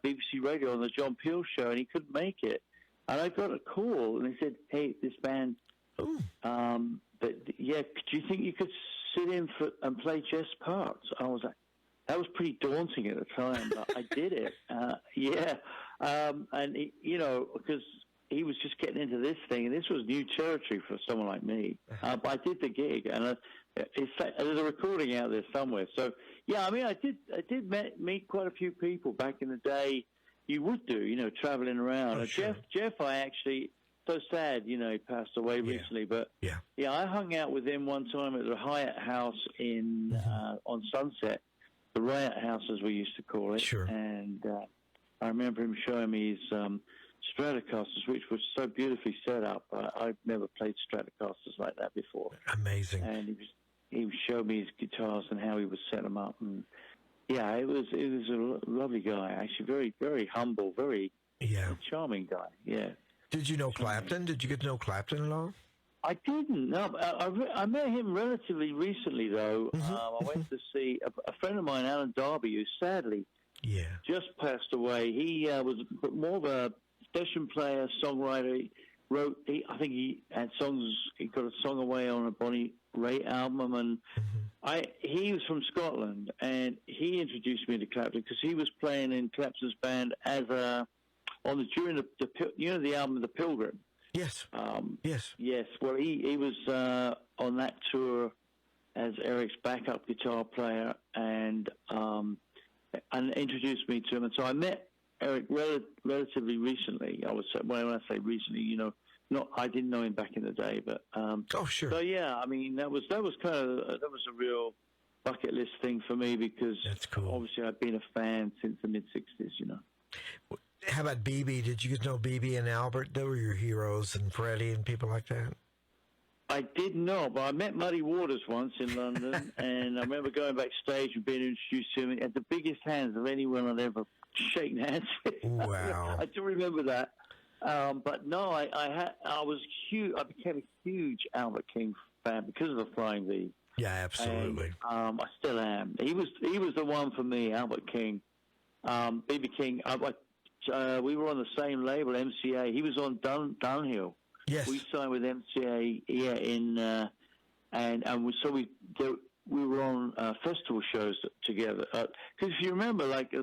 BBC Radio on the John Peel show, and he couldn't make it. And I got a call, and they said, "Hey, this band, do you think you could sit in and play jazz parts?" I was like, that was pretty daunting at the time, but I did it. And because he was just getting into this thing, and this was new territory for someone like me. But I did the gig, and there's a recording out there somewhere. So yeah, I mean, I did meet quite a few people back in the day. You would do, you know, traveling around. Oh, sure. Jeff, I actually. So sad, you know, he passed away recently. But I hung out with him one time at the Hyatt House in on Sunset, the Riot House as we used to call it. Sure. And I remember him showing me his Stratocasters, which was so beautifully set up. I've never played Stratocasters like that before. Amazing. And he showed me his guitars and how he would set them up. And yeah, it was a lovely guy, actually, very very humble, very charming guy. Yeah. Did you know Clapton? Did you get to know Clapton at all? I didn't. No, I met him relatively recently, though. I went to see a friend of mine, Alan Darby, who sadly just passed away. He was more of a session player, songwriter. I think he had songs. He got a song away on a Bonnie Raitt album, and he was from Scotland, and he introduced me to Clapton because he was playing in Clapton's band as during the album The Pilgrim. Yes. Yes. Well, he was on that tour as Eric's backup guitar player, and introduced me to him. And so I met Eric relatively recently. I would say, when I say recently, you know, I didn't know him back in the day, but oh, sure. So yeah, I mean, that was kind of that was a real bucket list thing for me, because that's cool. Obviously I've been a fan since the mid-'60s, you know. How about BB? Did you know BB and Albert? They were your heroes, and Freddie and people like that? I did not, but I met Muddy Waters once in London, and I remember going backstage and being introduced to him. He had the biggest hands of anyone I'd ever shaken hands with. Wow. I do remember that. But no, I was huge. I became a huge Albert King fan because of the Flying V. Yeah, absolutely. And, I still am. He was the one for me, Albert King. BB King. We were on the same label, MCA. He was on Downhill. Yes. We signed with MCA, so we were on festival shows together. Because if you remember, like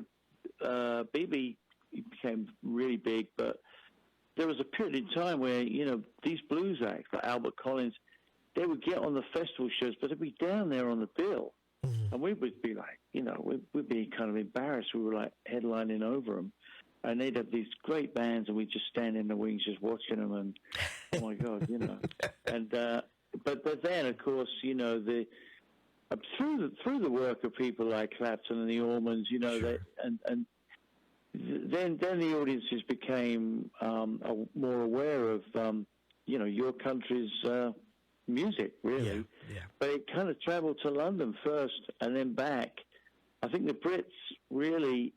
BB became really big, but there was a period in time where, you know, these blues acts like Albert Collins, they would get on the festival shows, but they'd be down there on the bill. Mm-hmm. And we would be like, you know, we'd be kind of embarrassed. We were like headlining over them. And they'd have these great bands, and we'd just stand in the wings just watching them. And, oh, my God, you know. And but then, of course, you know, through the work of people like Clapton and the Allmans, you know, sure. and then the audiences became more aware of, you know, your country's music, really. Yeah. But it kind of traveled to London first and then back. I think the Brits really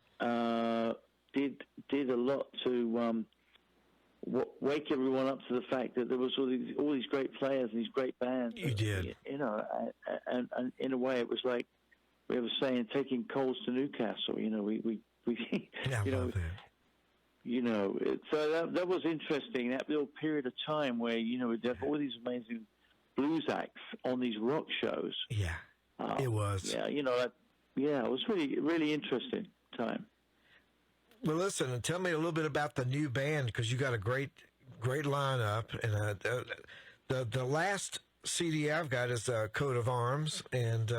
did a lot to wake everyone up to the fact that there was all these great players and these great bands. You did. You know, and in a way it was like we were saying, taking coals to Newcastle. You know, we yeah, you know, you know, so that was interesting, that little period of time where, you know, we'd have all these amazing blues acts on these rock shows. Yeah, it was. Yeah, you know, it was really, really interesting time. Well, listen, and tell me a little bit about the new band, because you got a great lineup, and the last CD I've got is Coat of Arms, and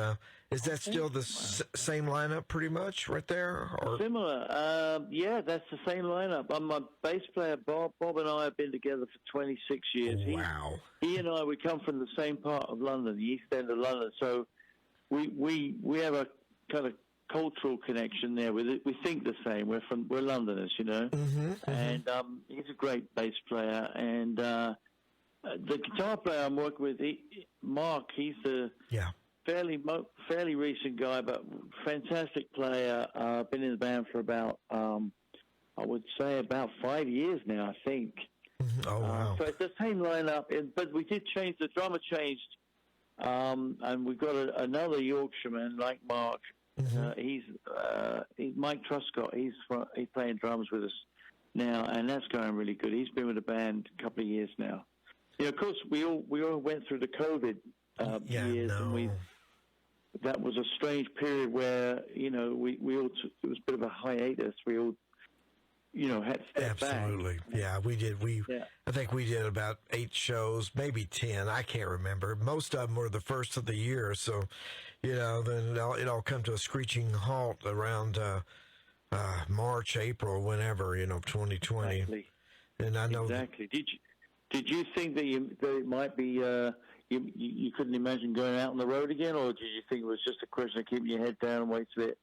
is that still the same lineup pretty much right there? Or? Similar. Yeah, that's the same lineup. I'm my bass player, Bob. Bob and I have been together for 26 years. Wow. He and I, we come from the same part of London, the East End of London, so we have a kind of cultural connection there. We think the same. We're Londoners, you know. Mm-hmm, mm-hmm. And he's a great bass player, and the guitar player I'm working with, Mark, he's a fairly recent guy, but fantastic player. Been in the band for about, I would say about 5 years now, I think. Oh, wow. So it's the same lineup, but we did change, the drummer changed, and we've got another Yorkshireman like Mark. Mm-hmm. He's Mike Truscott. He's playing drums with us now, and that's going really good. He's been with the band a couple of years now. Yeah, of course, we all went through the COVID years, and that was a strange period where, you know, we all it was a bit of a hiatus. We all, you know, had to step back. Absolutely, yeah, we did. I think we did about 8 shows, maybe 10. I can't remember. Most of them were the first of the year, so. You know, then it all come to a screeching halt around March, April, whenever, you know, 2020. Exactly. And I know exactly. Did you think that it might be you couldn't imagine going out on the road again, or did you think it was just a question of keeping your head down and wait till it?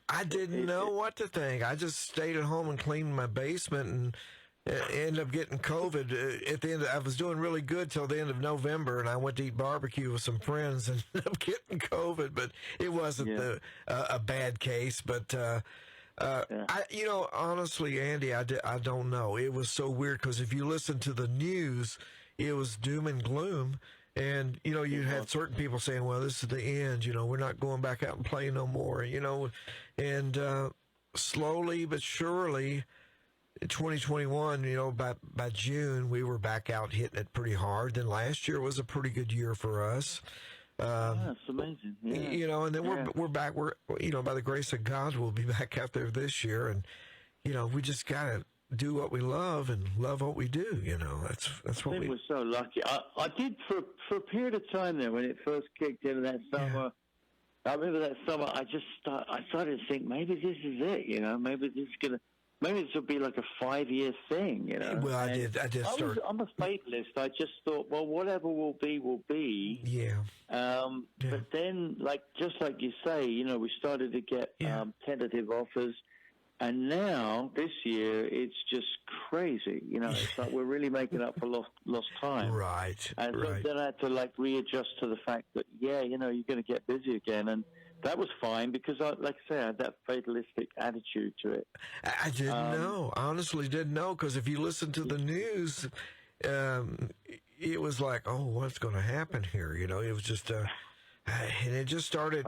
I didn't know what to think. I just stayed at home and cleaned my basement, and ended up getting COVID at the end. I was doing really good till the end of November, and I went to eat barbecue with some friends and ended up getting COVID. But it wasn't a bad case. But I, you know, honestly, Andy, I don't know. It was so weird because if you listen to the news, it was doom and gloom. And, you know, you had certain people saying, well, this is the end, you know, we're not going back out and playing no more, you know. And slowly but surely, in 2021, you know, by June, we were back out hitting it pretty hard. Then last year was a pretty good year for us. That's amazing. Yeah. You know, and then we're back. We're, you know, by the grace of God, we'll be back out there this year. And, you know, we just got to do what we love and love what we do. That's what I think we're so lucky. I did for a period of time there when it first kicked in that summer. Yeah. I remember that summer. I started to think maybe this is it. Maybe this will be like a 5-year thing. Well, I did start. I'm a fatalist. I just thought, well, whatever will be, will be. Yeah. But then, just like you say, we started to get tentative offers. And now, this year, it's just crazy. It's like we're really making up for lost time. Right. And so then I had to, readjust to the fact that, you're going to get busy again. And that was fine because, I had that fatalistic attitude to it. I didn't know. I honestly didn't know because if you listen to the news, it was like, oh, what's going to happen here? It was just... and it just started,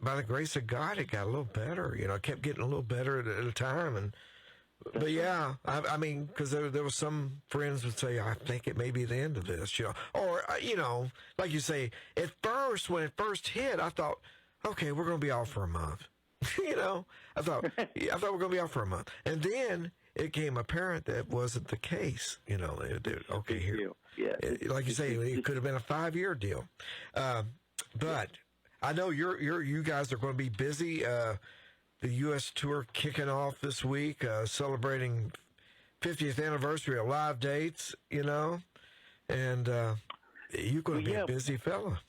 by the grace of God, it got a little better. I kept getting a little better at a time. But yeah, I mean, because there was some friends would say, I think it may be the end of this, Or, like you say, at first, when it first hit, I thought, okay, we're going to be off for a month. I thought we're going to be off for a month. And then it became apparent that wasn't the case. Okay, here. Yeah. Like you say, it could have been a 5-year deal. But I know you guys are going to be busy. The U.S. tour kicking off this week, celebrating 50th anniversary of Live Dates, and you're going to be a busy fella.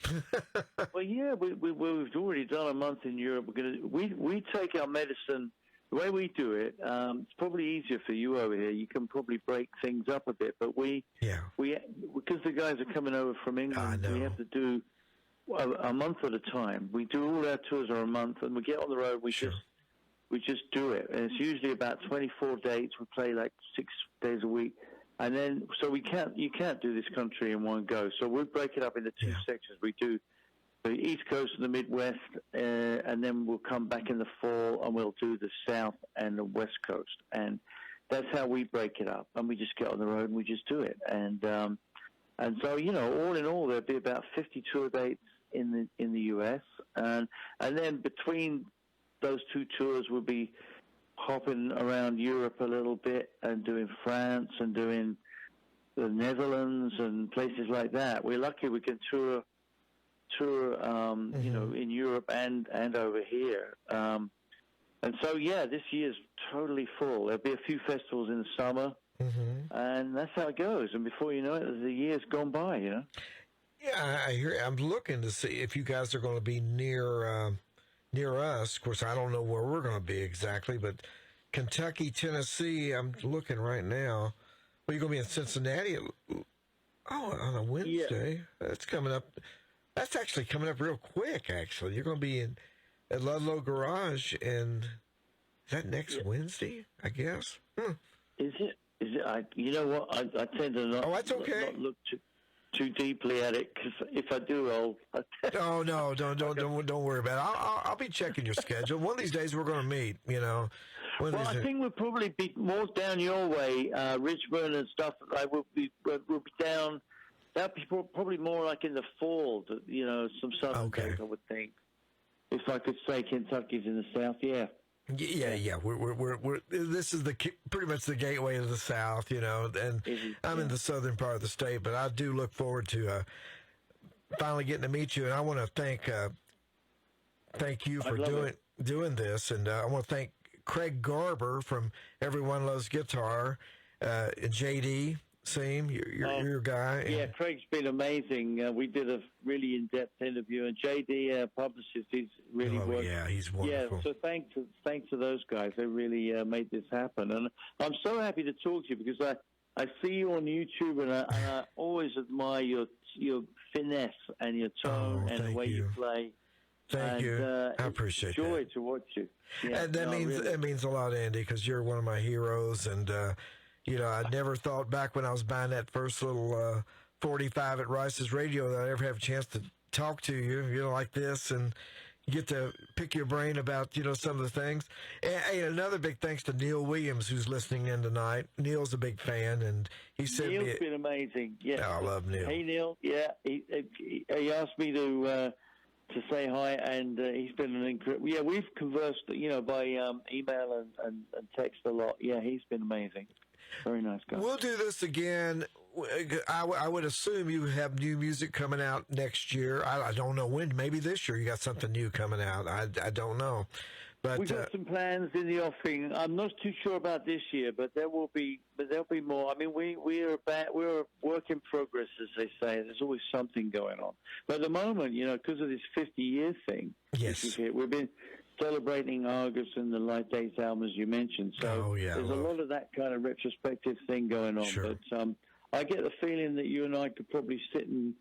Well, yeah, we've already done a month in Europe. We take our medicine. The way we do it, it's probably easier for you over here. You can probably break things up a bit, but we because the guys are coming over from England, we have to do a month at a time. We do all our tours are a month, and we get on the road. We just do it, and it's usually about 24 dates. We play 6 days a week, and then you can't do this country in one go. So we break it up into two sections. We do the East Coast and the Midwest, and then we'll come back in the fall, and we'll do the South and the West Coast, and that's how we break it up. And we just get on the road and we just do it, and so all in all, there'll be about 50 tour dates in the U.S. and then between those two tours, we'll be hopping around Europe a little bit and doing France and doing the Netherlands and places like that. We're lucky we can tour in Europe and over here. And so this year's totally full. There'll be a few festivals in the summer. And that's how it goes. And before you know it, the year's gone by, Yeah, I hear. I'm looking to see if you guys are going to be near us. Of course, I don't know where we're going to be exactly, but Kentucky, Tennessee, I'm looking right now. Well, you're going to be in Cincinnati on a Wednesday. Yeah. That's coming up. That's actually coming up real quick, actually. You're going to be at Ludlow Garage, and is that next Wednesday, I guess? Is it? You know what? I tend to not, that's okay. not look too deeply at it, because if I do, I'll... No, don't worry about it. I'll be checking your schedule. One of these days we're going to meet, Well, I think we'll probably be more down your way, Richmond and stuff. We'll be down... That'll be probably more like in the fall, some southern days, I would think. If I could say Kentucky's in the south, yeah. Yeah. We're this is pretty much the gateway to the South, and I'm in the southern part of the state, but I do look forward to finally getting to meet you. And I want to thank you for doing this, and I want to thank Craig Garber from Everyone Loves Guitar, and JD. Same, you're your guy. Yeah, Craig's been amazing. We did a really in-depth interview, and JD, our publicist, he's really worked. Yeah, he's wonderful. Yeah, so thanks to those guys. They really made this happen, and I'm so happy to talk to you because I see you on YouTube, and I always admire your finesse and your tone and the way you play. Thank you. I appreciate that. It's a joy to watch you. Yeah, that means a lot, Andy, because you're one of my heroes, and. I never thought back when I was buying that first little 45 at Rice's Radio that I'd ever have a chance to talk to you, like this, and get to pick your brain about, some of the things. And another big thanks to Neil Williams, who's listening in tonight. Neil's a big fan, and he said... Neil's been amazing. Yeah. I love Neil. Hey, Neil. Yeah, he asked me to say hi, and he's been an incredible... Yeah, we've conversed, by email and text a lot. Yeah, he's been amazing. Very nice guy. We'll do this again. I would assume you have new music coming out next year. I don't know when. Maybe this year you got something new coming out. I don't know. But We've got some plans in the offing. I'm not too sure about this year, but there'll be more. I mean, we're a work in progress, as they say. There's always something going on. But at the moment, because of this 50-year thing, yes, we've been celebrating Argus and the Light Days album, as you mentioned. So there's a lot of that kind of retrospective thing going on. Sure. But I get the feeling that you and I could probably sit and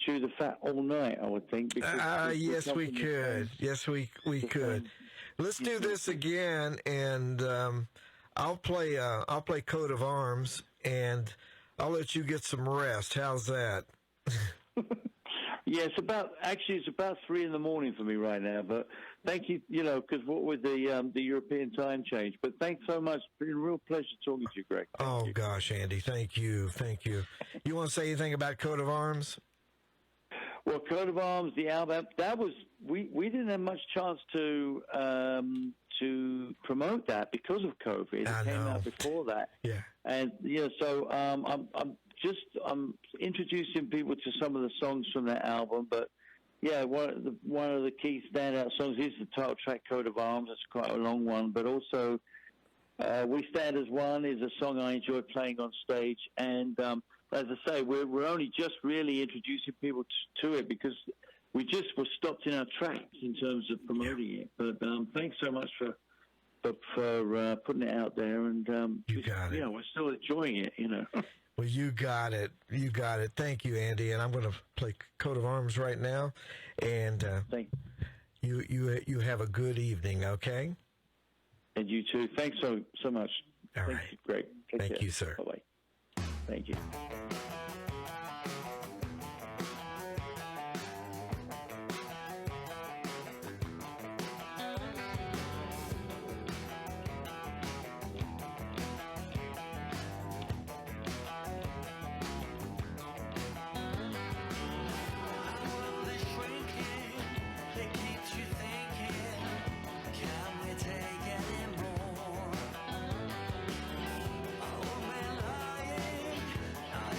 chew the fat all night, I would think. Yes, we could. Yes, we could. Let's do this again, and I'll play Coat of Arms, and I'll let you get some rest. How's that? Yeah, it's about 3 a.m. for me right now. But thank you, because what with the European time change. But thanks so much. It's been a real pleasure talking to you, Greg. Thank you. Gosh, Andy, thank you. You want to say anything about Coat of Arms? Well, Coat of Arms, the album, that was we didn't have much chance to promote that because of COVID. It came out before that. Yeah. And so I'm introducing people to some of the songs from that album. But yeah, one of the key standout songs is the title track, Coat of Arms. It's quite a long one, but also We Stand as One is a song I enjoy playing on stage. And as I say, we're only just really introducing people to it because we just were stopped in our tracks in terms of promoting it. But thanks so much for putting it out there, and you got it. We're still enjoying it. Well, you got it. Thank you, Andy. And I'm going to play Coat of Arms right now. And thank you have a good evening. Okay. And you too. Thanks so much. All Thank right. you, Greg. Take care. You, sir. Bye-bye. Thank you. Lying, not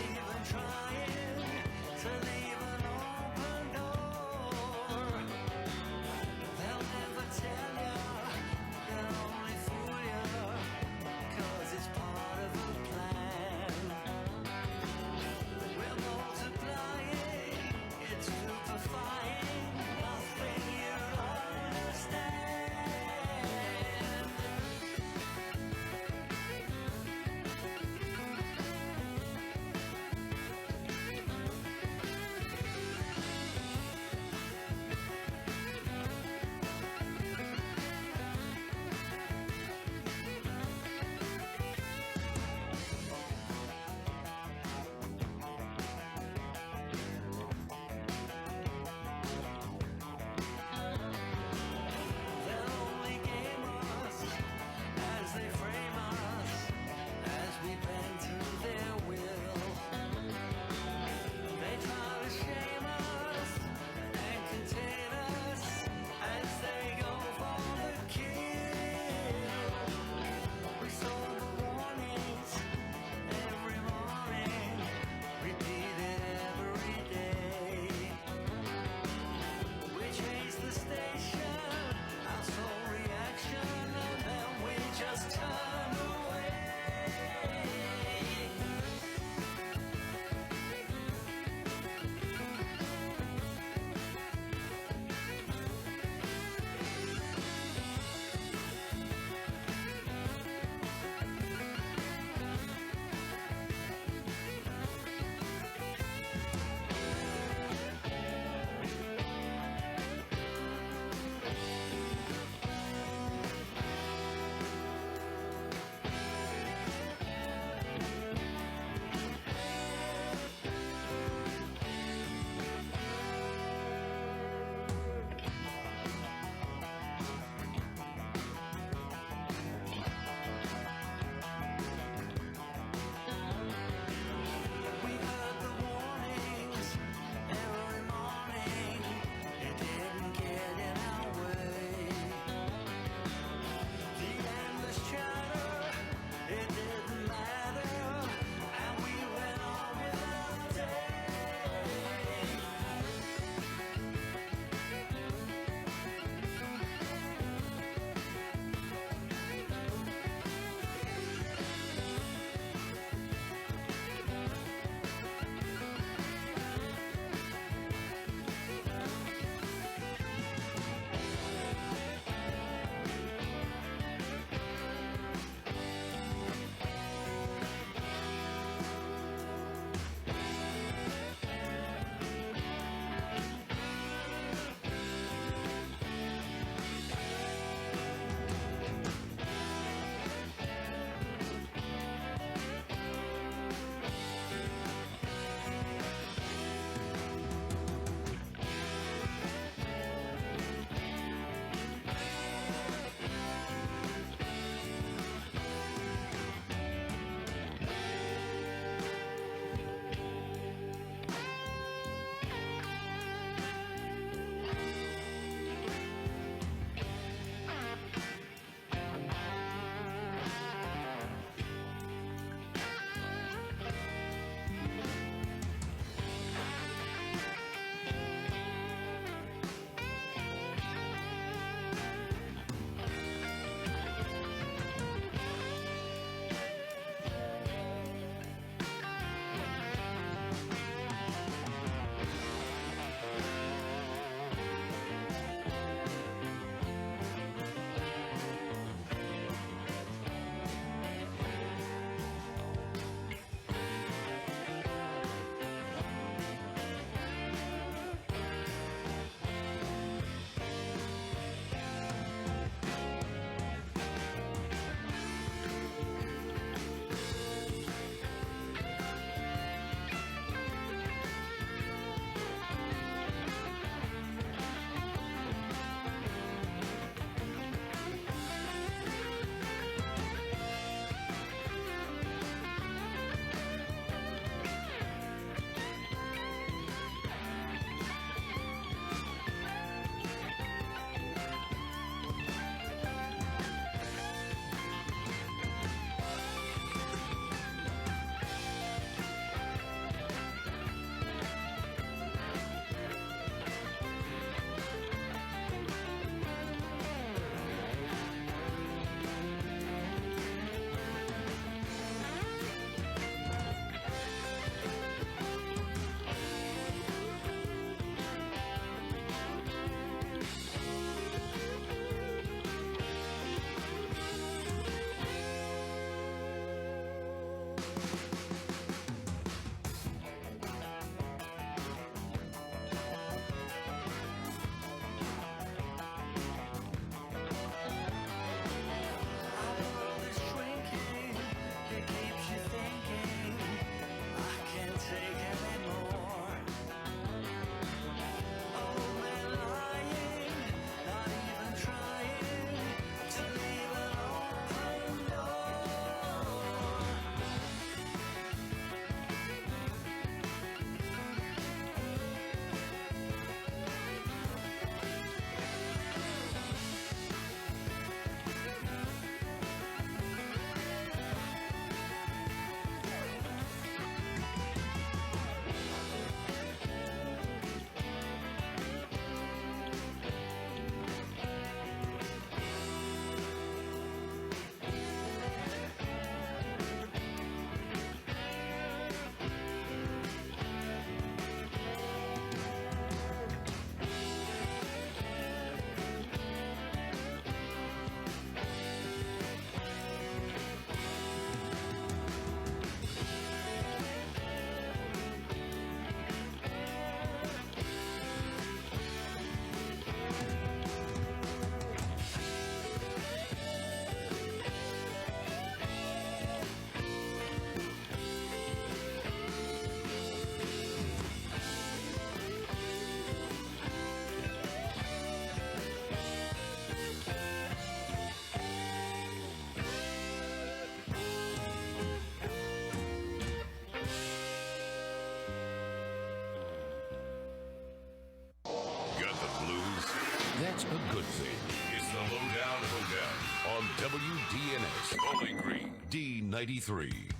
a good thing. It's the Lowdown Hoedown on WDNS Bowling Green D93.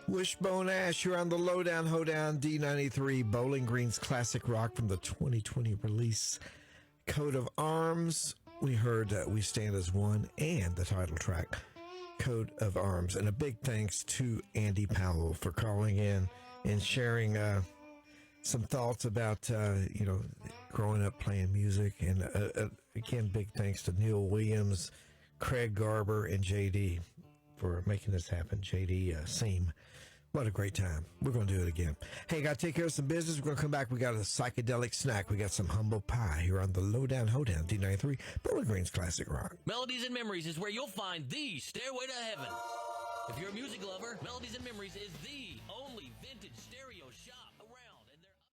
Wishbone Ash, you're on the Lowdown Hoedown D93, Bowling Green's classic rock from the 2020 release, Coat of Arms. We heard We Stand as One and the title track, Coat of Arms. And a big thanks to Andy Powell for calling in and sharing some thoughts about, growing up playing music. And again, big thanks to Neil Williams, Craig Garber, and JD for making this happen. JD Seam. What a great time. We're going to do it again. Hey, got to take care of some business. We're going to come back. We got a psychedelic snack. We got some humble pie here on the Lowdown Hoedown D93, Bowling Green's classic rock. Melodies and Memories is where you'll find the Stairway to Heaven. If you're a music lover, Melodies and Memories is the only vintage stereo